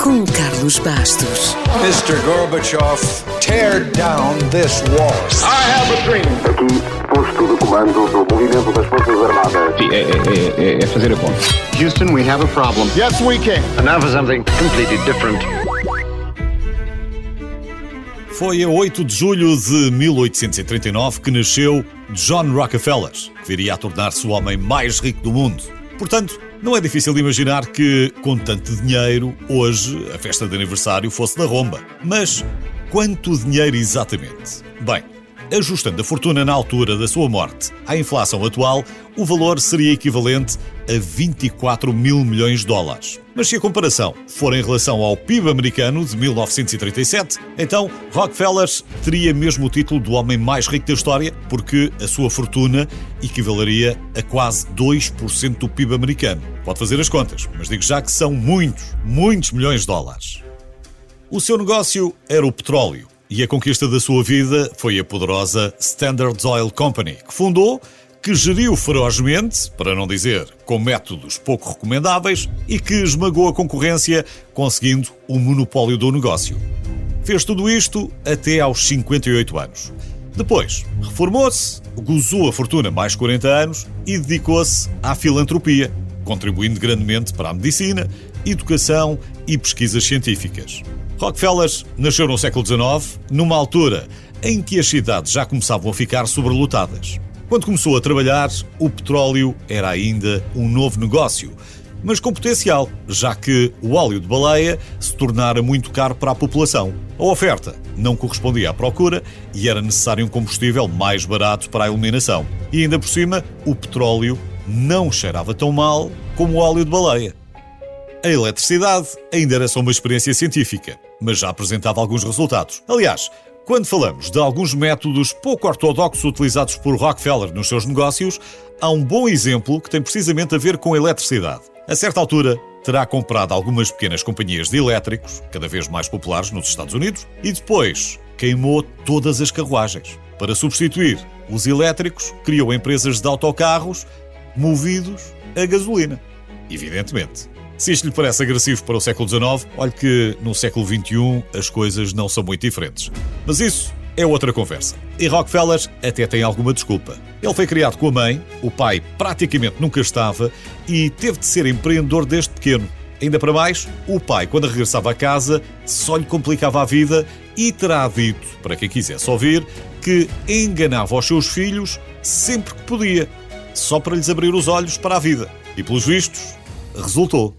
com Carlos Bastos. Mr. Gorbachev, tear down this wall. I have a dream. Aqui, posto de comando do movimento das Forças Armadas. Sim, é fazer a conta. Houston, we have a problem. Yes, we can. And now for something completely different. Foi a 8 de julho de 1839 que nasceu John Rockefeller, que viria a tornar-se o homem mais rico do mundo. Portanto, não é difícil de imaginar que, com tanto dinheiro, hoje a festa de aniversário fosse da romba. Mas quanto dinheiro exatamente? Bem, ajustando a fortuna na altura da sua morte à inflação atual, o valor seria equivalente a 24 mil milhões de dólares. Mas se a comparação for em relação ao PIB americano de 1937, então Rockefeller teria mesmo o título do homem mais rico da história, porque a sua fortuna equivaleria a quase 2% do PIB americano. Pode fazer as contas, mas digo já que são muitos milhões de dólares. O seu negócio era o petróleo. E a conquista da sua vida foi a poderosa Standard Oil Company, que fundou, que geriu ferozmente, para não dizer com métodos pouco recomendáveis, e que esmagou a concorrência, conseguindo o monopólio do negócio. Fez tudo isto até aos 58 anos. Depois, reformou-se, gozou a fortuna mais 40 anos e dedicou-se à filantropia, contribuindo grandemente para a medicina, educação e pesquisas científicas. Rockefeller nasceu no século XIX, numa altura em que as cidades já começavam a ficar sobrelotadas. Quando começou a trabalhar, o petróleo era ainda um novo negócio, mas com potencial, já que o óleo de baleia se tornara muito caro para a população. A oferta não correspondia à procura e era necessário um combustível mais barato para a iluminação. E ainda por cima, o petróleo não cheirava tão mal como o óleo de baleia. A eletricidade ainda era só uma experiência científica, mas já apresentava alguns resultados. Aliás, quando falamos de alguns métodos pouco ortodoxos utilizados por Rockefeller nos seus negócios, há um bom exemplo que tem precisamente a ver com a eletricidade. A certa altura, terá comprado algumas pequenas companhias de elétricos, cada vez mais populares nos Estados Unidos, e depois queimou todas as carruagens. Para substituir os elétricos, criou empresas de autocarros movidos a gasolina. Evidentemente. Se isto lhe parece agressivo para o século XIX, olhe que no século XXI as coisas não são muito diferentes. Mas isso é outra conversa. E Rockefeller até tem alguma desculpa. Ele foi criado com a mãe, o pai praticamente nunca estava e teve de ser empreendedor desde pequeno. Ainda para mais, o pai, quando regressava a casa, só lhe complicava a vida e terá dito, para quem quisesse ouvir, que enganava os seus filhos sempre que podia, só para lhes abrir os olhos para a vida. E pelos vistos, resultou.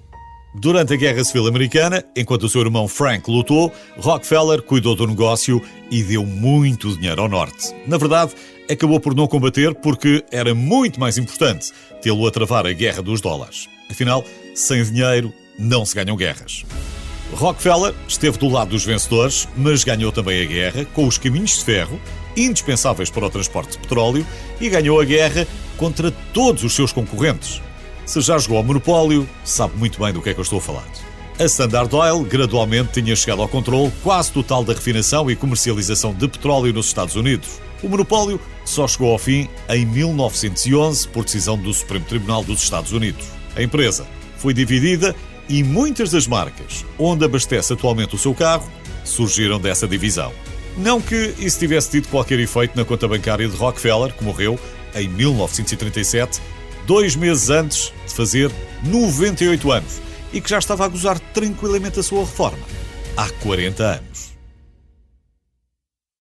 Durante a Guerra Civil Americana, enquanto o seu irmão Frank lutou, Rockefeller cuidou do negócio e deu muito dinheiro ao norte. Na verdade, acabou por não combater porque era muito mais importante tê-lo a travar a guerra dos dólares. Afinal, sem dinheiro não se ganham guerras. Rockefeller esteve do lado dos vencedores, mas ganhou também a guerra com os caminhos de ferro, indispensáveis para o transporte de petróleo, e ganhou a guerra contra todos os seus concorrentes. Se já jogou ao monopólio, sabe muito bem do que é que eu estou a falar. A Standard Oil gradualmente tinha chegado ao controle quase total da refinação e comercialização de petróleo nos Estados Unidos. O monopólio só chegou ao fim em 1911 por decisão do Supremo Tribunal dos Estados Unidos. A empresa foi dividida e muitas das marcas onde abastece atualmente o seu carro surgiram dessa divisão. Não que isso tivesse tido qualquer efeito na conta bancária de Rockefeller, que morreu em 1937, 2 meses antes de fazer 98 anos, e que já estava a gozar tranquilamente a sua reforma, há 40 anos.